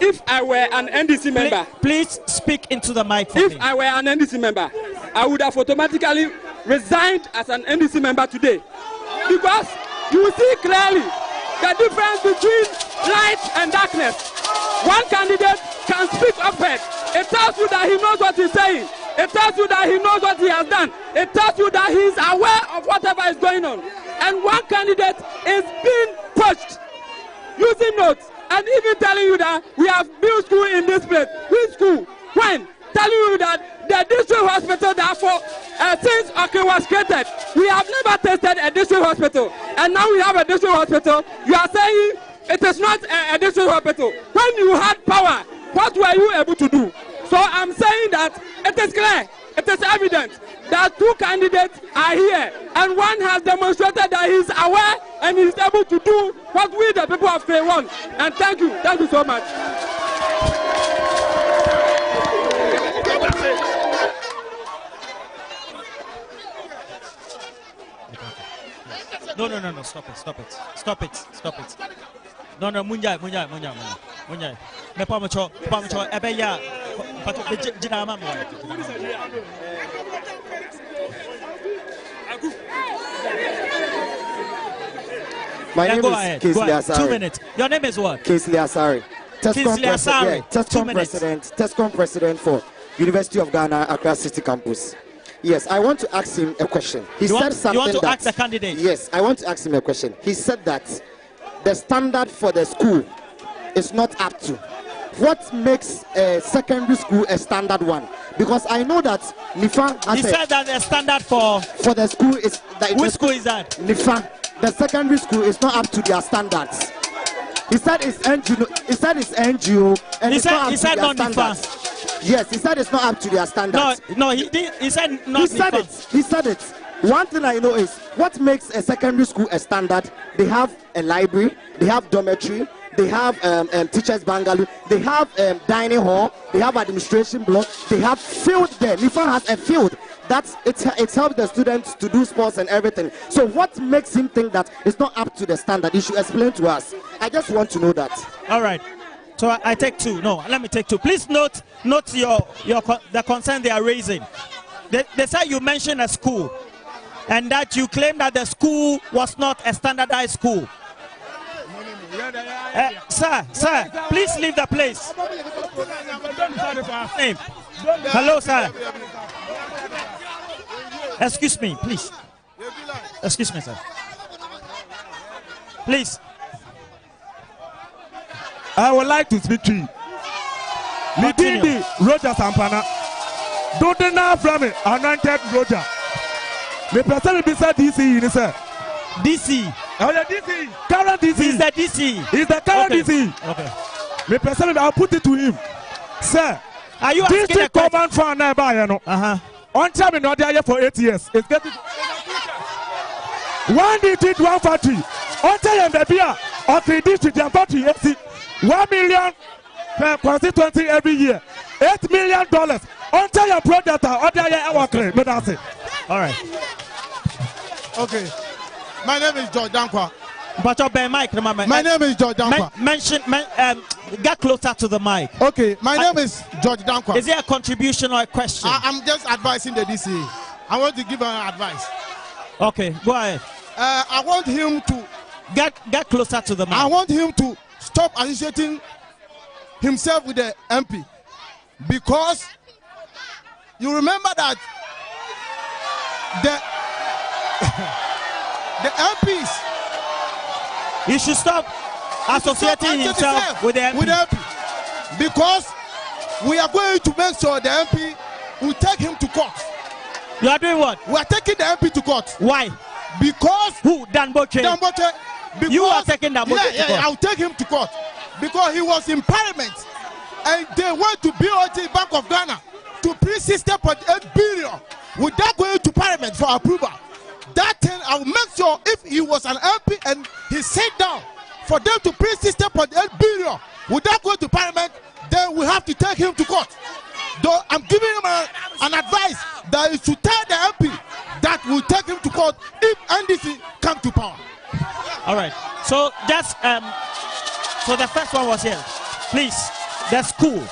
If I were an NDC member... Please speak into the mic for If me. I were an NDC member, I would have automatically resigned as an NDC member today. Because you see clearly the difference between light and darkness. One candidate can speak up ahead. It tells you that he knows what he's saying. It tells you that he knows what he has done. It tells you that he's aware of whatever is going on. And one candidate is being pushed using notes and even telling you that we have built school in this place. Which school? When? Telling you that the district hospital, therefore, since Okre was created, we have never tested a district hospital. And now we have a district hospital. You are saying it is not a district hospital. When you had power, what were you able to do? So I'm saying that it is clear, it is evident that 2 candidates are here, and one has demonstrated that he's aware and he's able to do what we, the people of Fair, want. And thank you so much. No, stop it. No, Munjai. Me pamacho, ebeya, jinama. My name is Kingsley Asari. 2 minutes. Your name is what? Kingsley Asari. TESCOM president for University of Ghana, Accra City Campus. Yes, I want to ask him a question. You want to ask the candidate? Yes, I want to ask him a question. He said that the standard for the school is not up to. What makes a secondary school a standard one? Because I know that NIFA has said that the standard for the school is that. Which school is that? NIFA. The secondary school is not up to their standards. He said it's NGO. He said it's NGO, and it's not up to their standards. Yes, he said it's not up to their standards. No, he said not. He said it. One thing I know is what makes a secondary school a standard. They have a library, they have dormitory, they have teachers' bungalow, they have dining hall, they have administration block, they have field there. NIFA has a field. It's helped the students to do sports and everything. So what makes him think that it's not up to the standard? He should explain to us. I just want to know that. All right. So I take 2. No, let me take 2. Please note the concern they are raising. They say you mentioned a school, and that you claim that the school was not a standardized school. Sir, please leave the place. Hello, sir. Excuse me, please. Excuse me, sir. Please. I would like to speak to you. Lidindi Roger Sampana. Dodena from it, anointed Roger. The person beside DC, you say. DC. Oh, yeah, DC. Current DC. He's the DC. He's the current DC. Okay. The person, I'll put it to him. Sir, are you asking a question? Command for nearby, you know. On time, not there for 8 years. It's getting. One did 1 factory. On time, the beer. Or 3 district and factory. 1 million per constituency every year. $8 million. On time, product. On time, our claim. But that's it. All right. Okay. My name is George Dankwa. But your mic, my name is George Dankwa. Get closer to the mic. Okay, my name is George Dankwa. Is there a contribution or a question? I'm just advising the DC. I want to give an advice. Okay, go ahead. I want him to get closer to the mic. I want him to stop associating himself with the MP, because you remember that the MPs. He should stop associating himself with the MP. Because we are going to make sure the MP will take him to court. You are doing what? We are taking the MP to court. Why? Because who? Danboche. You are taking Danboche to court. I'll take him to court because he was in Parliament, and they went to BOT, Bank of Ghana, to print 60.8 billion without going to Parliament for approval. That thing, I will make sure if he was an MP and he sat down for them to print 60.8 billion without going to Parliament, then we have to take him to court. Though I'm giving him an advice that is to tell the MP that will take him to court if NDC come to power. All right. So just so the first one was here. Please, the school.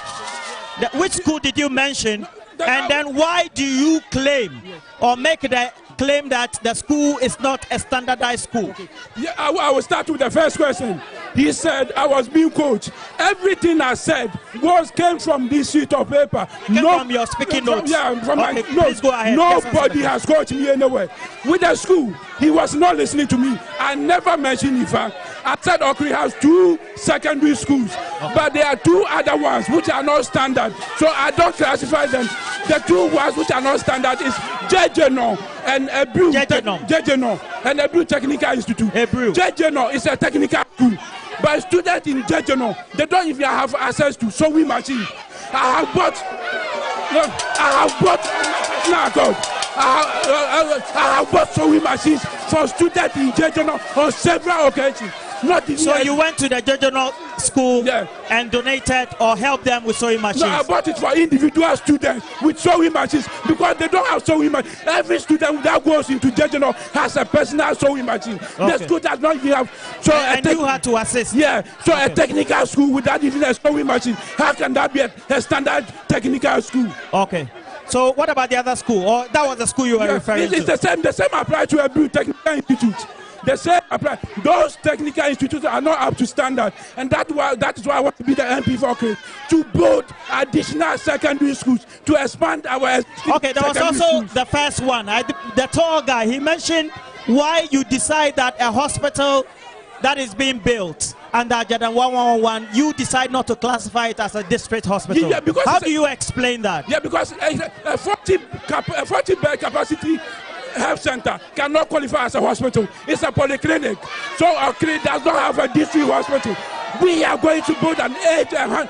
Which school did you mention? And then why do you claim or make the claim that the school is not a standardized school? Okay. Yeah, I will start with the first question. He said I was being coached. Everything I said came from this sheet of paper. From your speaking notes. From my notes. Please go ahead. Nobody has coached me anywhere. With the school, he was not listening to me. I never mentioned Ifa. I said Okri has 2 secondary schools, but there are 2 other ones which are not standard. So I don't classify them. The 2 ones which are not standard is Jejeno and Ebru. Jejeno and Ebru Technical Institute. Jejeno is a technical school. But students in Jejeno, they don't even have access to sewing machine. I have bought. I have bought sewing machines for students in Jejeno on several occasions. So you went to the Jejeno school and donated or helped them with sewing machines? No, I bought it for individual students with sewing machines because they don't have sewing machines. Every student that goes into Jejeno has a personal sewing machine. The school does not have. So and you had to assist? Yeah. So a technical school without even a sewing machine, how can that be a standard technical school? Okay. So what about the other school? Or that was the school you were referring to? It's the same applies to every technical institute. The same apply. Those technical institutes are not up to standard, and that is why I want to be the MP for Korea, to build additional secondary schools to expand our. Okay, there was also the first one. The tall guy. He mentioned why you decide that a hospital that is being built under Agenda 1111, you decide not to classify it as a district hospital. Yeah, because how do you explain that? Yeah, because a 40 bed capacity health center cannot qualify as a hospital. It's a polyclinic. So our clinic does not have a district hospital. We are going to build an 8 and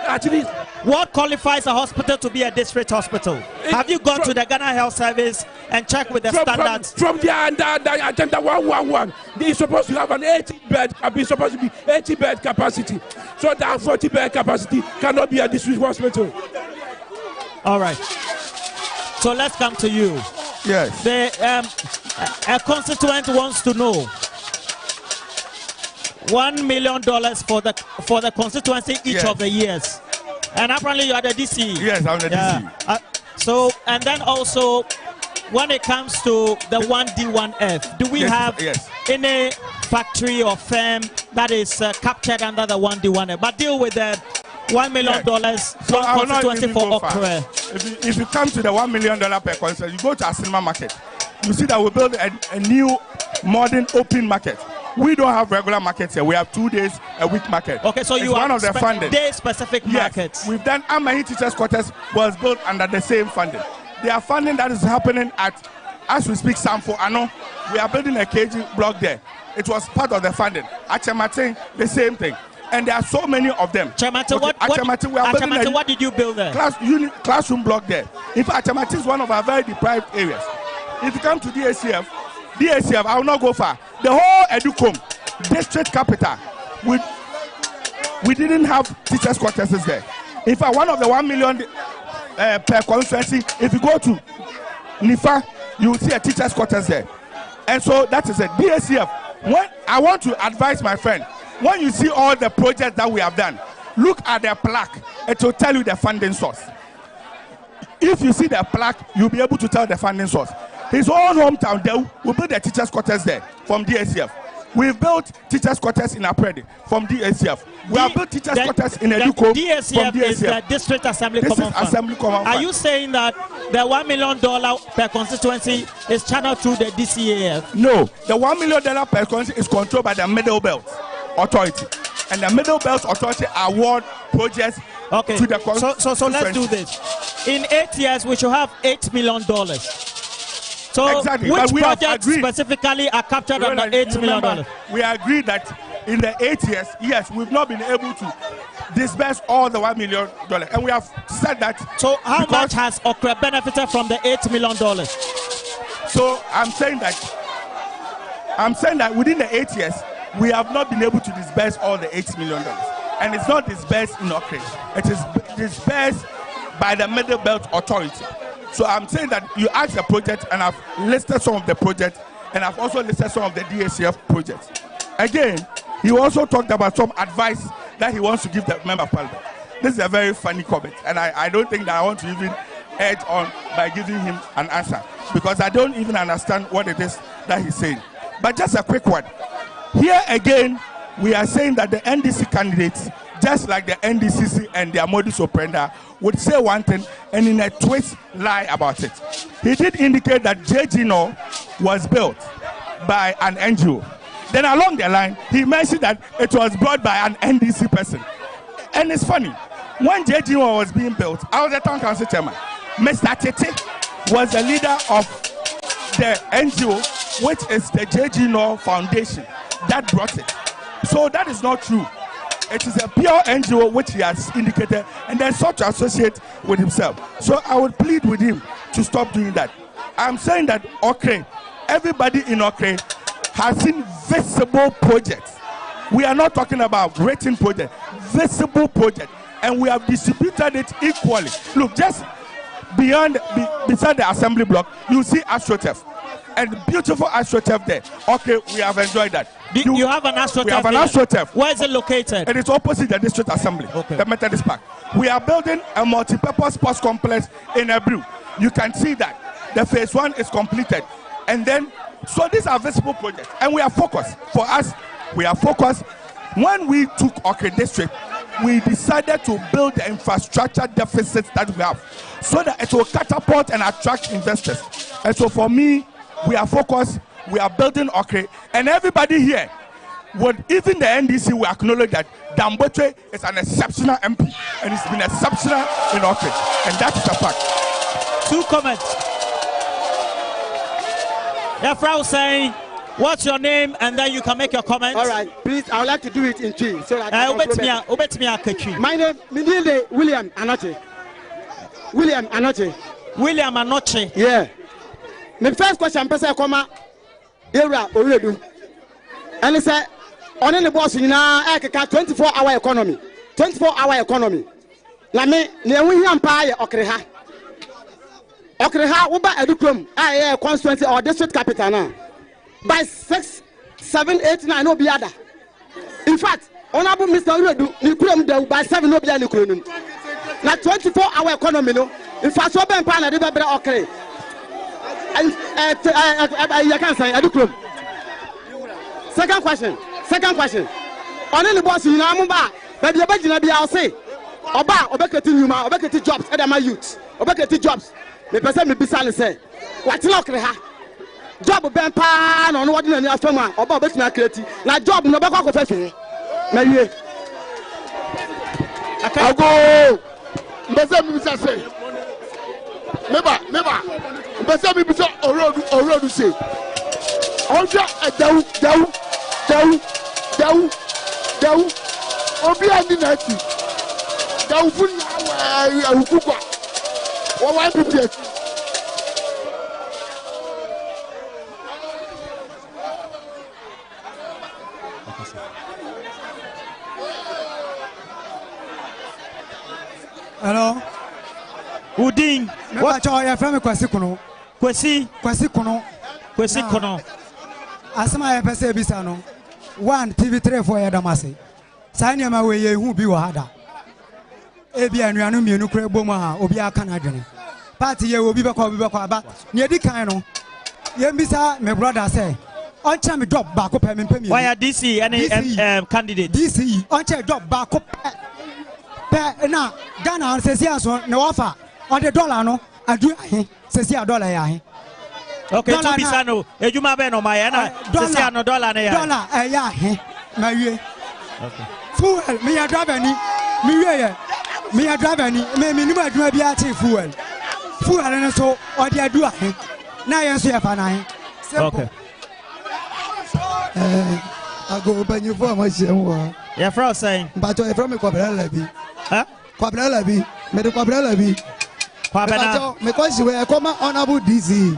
actually. What qualifies a hospital to be a district hospital? Have you gone to the Ghana Health Service and checked with the standards? From the Agenda 111, it's supposed to have an 80 bed. It's supposed to be 80 bed capacity. So that 40 bed capacity cannot be a district hospital. All right. So let's come to you. Yes. A constituent wants to know $1 million for the constituency each of the years, and apparently you are the DC. Yes, I'm the DC. So and then also when it comes to the 1D1F, do we have any factory or firm that is captured under the 1D1F? But deal with the $1 million so constituency for Okra. If you come to the $1 million per constituency, you go to a cinema market. You see that we build a new modern open market. We don't have regular markets here. We have 2 days a week market. Okay, so you one are of the funding. Day-specific markets. We've done Amahi Teachers Quarters was built under the same funding. There are funding that is happening at, as we speak, Samfo Ano. We are building a KG block there. It was part of the funding. At Chematin, the same thing. And there are so many of them. Chematin, what did you build there? Classroom block there. In fact, Chematin is one of our very deprived areas. If you come to DACF, I will not go far. The whole Educom district capital, we didn't have teachers' quarters there. In fact, one of the 1 million per constituency, if you go to Nifa, you will see a teachers' quarters there. And so that is a DACF. When I want to advise my friend, when you see all the projects that we have done, look at the plaque. It will tell you the funding source. If you see the plaque, you'll be able to tell the funding source. His own hometown, we built the teachers' quarters there from DACF. We've built teachers' quarters in Apredi from DACF. We have built teachers' quarters in Educo from DACF. Is the District Assembly Common Fund. Are you saying that the $1 million per constituency is channeled through the DCAF? No, the $1 million per constituency is controlled by the Middle Belt Authority. And the Middle Belt Authority award projects to the constituency. So let's do this. In 8 years, we should have $8 million. So exactly. Which projects specifically are captured under $8 million? We agree that in the 8 years, yes, we've not been able to disburse all the $1 million. And we have said that. So how much has Okra benefited from the $8 million? So I'm saying that within the 8 years, we have not been able to disburse all the $8 million. And it's not disbursed in Okra. It is disbursed by the Middle Belt Authority. So I'm saying that you asked the project, and I've listed some of the projects, and I've also listed some of the DACF projects. Again, he also talked about some advice that he wants to give the member of parliament. This is a very funny comment, and I don't think that I want to even edge on by giving him an answer, because I don't even understand what it is that he's saying. But just a quick one. Here again, we are saying that the NDC candidates, just like the NDCC and their modus operandi, would say one thing and in a twist lie about it. He did indicate that JGNO was built by an NGO. Then along the line, he mentioned that it was brought by an NDC person. And it's funny, when JGNO was being built, I was the town council chairman. Mr. Tete was the leader of the NGO, which is the JGNO Foundation, that brought it. So that is not true. It is a pure NGO which he has indicated and then sought to associate with himself. So I would plead with him to stop doing that. I'm saying that Okre, everybody in Okre has seen visible projects. We are not talking about written project, visible project, and we have distributed it equally. Look, just beside the assembly block, you see AstroTurf, and beautiful AstroTurf there. Okay, we have enjoyed that. You have an AstroTurf. We have an AstroTurf. Where is it located? It is opposite the district assembly, the Methodist Park. We are building a multi-purpose sports complex in Ebru. You can see that the phase 1 is completed, and then so these are visible projects, and we are focused. For us, we are focused. When we took Okre district, we decided to build the infrastructure deficits that we have, so that it will catapult and attract investors. And so for me, we are focused. We are building Okre, and everybody here, even the NDC, will acknowledge that Damboche is an exceptional MP, and it's been exceptional in Okre, and that is a fact. 2 comments. Yeah, Frau saying, what's your name, and then you can make your comment. All right, please, I would like to do it in Twi. So that my name is William Anoche. William Anoche. William Anoche. Yeah. My first question, Pesa Koma, Era Oredu. And he said, on any boss in a 24-hour economy. 24-hour economy. La me, we empire Okreha. Okreha, Uba Educrum, constituency or district capital now. By 6, 7, 8, 9, no be other. In fact, Honorable Mr. Uredu, you couldn't by 7 no be any crooning. Now 24-hour economy, no. In fact, so Ben Pana, the better okay. And I can't say Educrum. Second question. On any boss in Amumba, but the Abajina be our say. Oba, Obekati Numa, Obekati jobs, Edama youth, Obekati jobs. The person may be silent say, what's Okreha? Job Ben Pan on what in the afternoon, or Bob Besma Creative. Now, job no back of fashion. Maybe I'll go. Mr. Say, never. Mr. Orodu say, down. Obi and the night. Down full. Why prepare? Hello. Udin. What are you from? Kwesi Kono. Asama ya pese bisa no. 1 TV3 for ya damase. Sanya ma we ye hu bi wa hada. Ebi anuanu mienu kure bomu ha obi aka na adwene. Party ye obi be kwa aba. Ne edi kan no. Ye mbisa me brother say on cha me job back up me pemi. Why are DC any candidate? DC on cha job back up. Na Ghana sesi aso na wafa on the dollar no adu ahe sesi $1 ya ahe. Okay, to bisa no ejuma be no my na sesi no dollar na ya. Dollar ya ahe na wie. Okay. Fuel me ya driver ni me wie ye. Me ya driver ni me ni ma aduma bia che fuel. Fuel no so o de adu ahe. Na ye so ya fa na ahe. Okay. I go open you for my shame. Yeah, Frau saying. But I from me Kwabena Labi. Huh? Kwabena Labi. Me de Kwabena Labi. Kwabena. Me question we come honorable DC.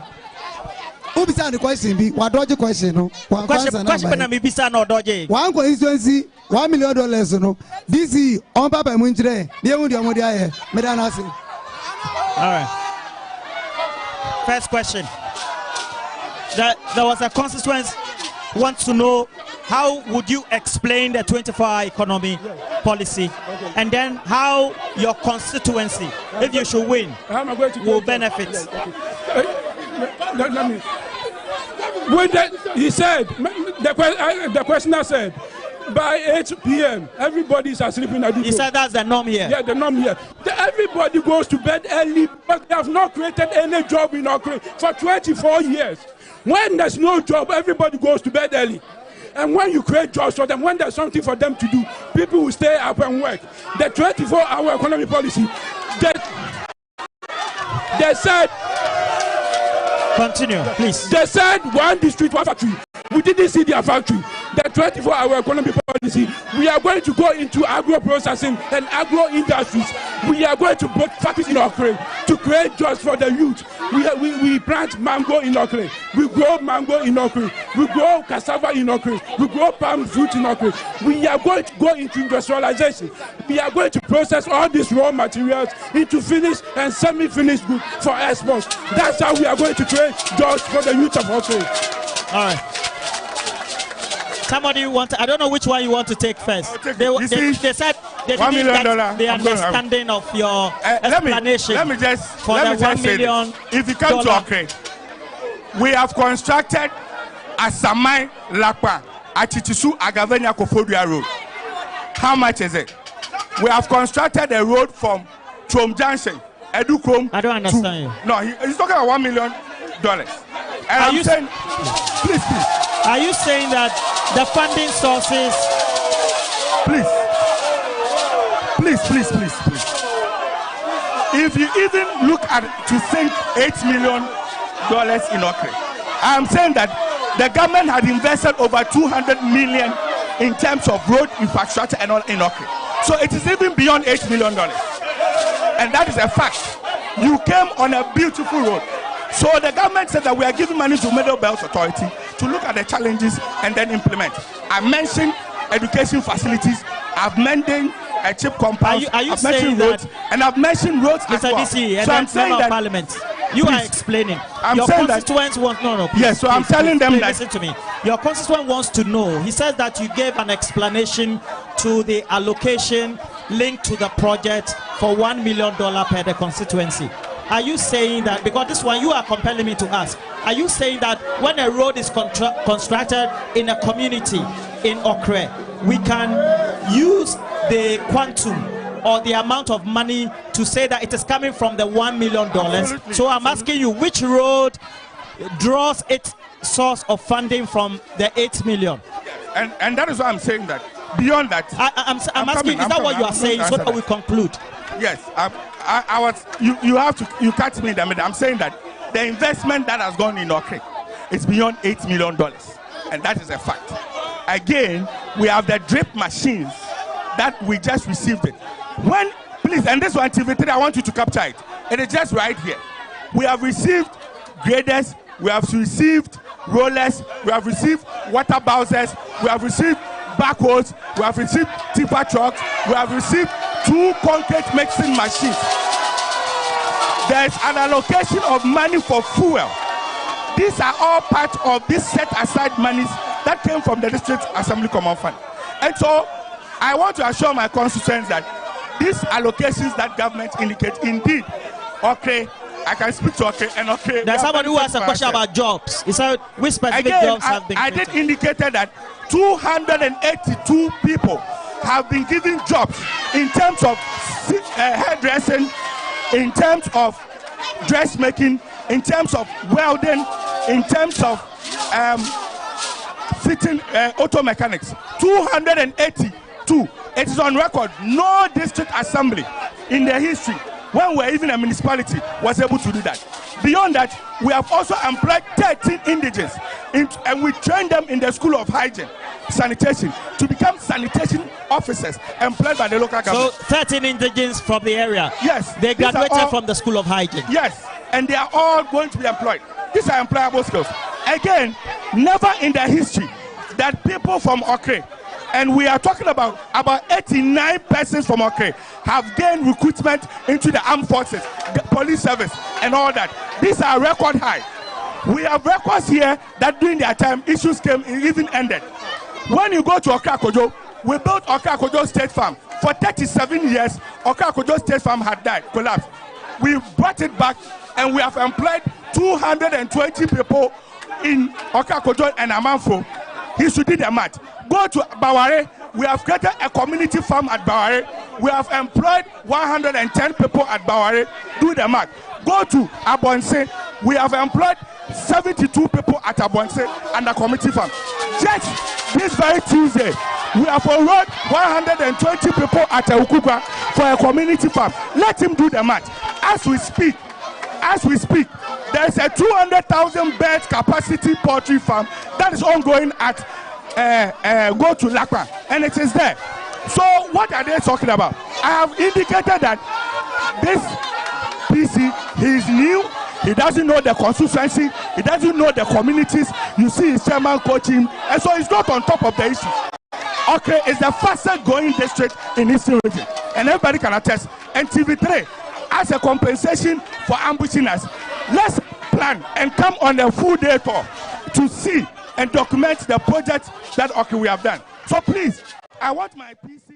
Who be the question be? What dodge question no? Question na me bisa no dodge. One constituency $1 million no. DC on papa mu njire. Dey hu dey omodi aye. Me da na say. All right. First question. There was a constituency wants to know how would you explain the 24-hour economy policy, and then how your constituency, if you should win, will benefit. Let me. He said, the questioner said, by 8 p.m. everybody is asleep in Adiko. He said that's the norm here. Yeah, the norm here. Everybody goes to bed early, but they have not created any job in Okre for 24 years. When there's no job, everybody goes to bed early. And when you create jobs for them, when there's something for them to do, people will stay up and work. The 24-hour economy policy, they said... Continue, please. They said 1 district, 1 factory. We didn't see their factory. the 24-hour economy policy. We are going to go into agro-processing and agro-industries. We are going to put factories in Okre to create jobs for the youth. We plant mango in Okre. We grow mango in Okre. We grow cassava in Okre. We grow palm fruit in Okre. We are going to go into industrialization. We are going to process all these raw materials into finished and semi-finished goods for export. That's how we are going to create jobs for the youth of Okre. All right. Somebody I don't know which one you want to take first. They said they $1 million. the understanding of your explanation. Let me just for the $1 million. If you come to Okre, we have constructed Asamai Lakpa Achitisu Agavenia Kofodua Road. How much is it? We have constructed a road from Trom Junction, Edukom. I don't understand you. No, he's talking about $1 million. And I'm saying, please. Are you saying that the funding sources? Please. If you even look at to think $8 million in Okre, I'm saying that the government had invested over $200 million in terms of road infrastructure and all in Okre. So it is even beyond $8 million. And that is a fact. You came on a beautiful road. So the government said that we are giving money to Middle Belt Authority to look at the challenges and then implement. I mentioned education facilities. I've mentioned a chip compound. I've mentioned roads, and I've mentioned roads as well. DC, so I'm saying that Parliament. You are explaining. Your constituents want please, yes. So I'm telling them that. Listen to me. Your constituent wants to know. He says that you gave an explanation to the allocation linked to the project for $1 million per the constituency. Are you saying that, because this one you are compelling me to ask, are you saying that when a road is constructed in a community in Okre, we can use the quantum or the amount of money to say that it is coming from the $1 million? Absolutely. So I'm asking you, which road draws its source of funding from the $8 million? And that is why I'm saying that. Beyond that, I'm asking, is that what you are saying so that we conclude? Yes, you cut me in the middle. I'm saying that the investment that has gone in Okre is beyond $8 million, and that is a fact. Again, we have the drip machines that we just received it. Please, and this one TV3, I want you to capture it. It is just right here. We have received graders, we have received rollers, we have received water bowsers, we have received backhoes, we have received tipper trucks, we have received 2 concrete mixing machines. There's an allocation of money for fuel. These are all part of this set aside monies that came from the District Assembly Common Fund. And so I want to assure my constituents that these allocations that government indicate, indeed, okay, I can speak to Okre and Okre. There's somebody who asked a question about jobs. He said, which specific jobs have been created? I did indicated that 282 people have been given jobs in terms of hairdressing, in terms of dressmaking, in terms of welding, in terms of fitting auto mechanics. 282. It is on record. No district assembly in their history, when we're even a municipality, was able to do that. Beyond that, we have also employed 13 indigents, and we trained them in the School of Hygiene, Sanitation, to become sanitation officers employed by the local government. So 13 indigents from the area? Yes. They graduated from the School of Hygiene? Yes, and they are all going to be employed. These are employable skills. Again, never in the history that people from Okre, and we are talking about 89 persons from Okre, have gained recruitment into the armed forces, the police service, and all that. These are record high. We have records here that during their time issues came and even ended. When you go to Okra-Kojo, we built Okra-Kojo State Farm. For 37 years, Okra-Kojo State Farm had died, collapsed. We brought it back, and we have employed 220 people in Okra-Kojo and Amanfo. He should do the math. Go to Baware. We have created a community farm at Baware. We have employed 110 people at Baware. Do the math. Go to Abonse. We have employed 72 people at Abonse and a community farm. Just this very Tuesday, we have enrolled 120 people at Ukuba for a community farm. Let him do the math. As we speak, there is a 200,000 bed capacity poultry farm that is ongoing at go to Lakpa, and it is there. So what are they talking about? I have indicated that this PC, he is new. He doesn't know the constituency. He doesn't know the communities. You see his chairman coaching, and so he's not on top of the issue. Okay, it's the fastest growing district in Eastern region, and everybody can attest. And TV3, as a compensation for ambushing us, let's plan and come on a full day tour to see and document the projects that we have done. So please, I want my PC.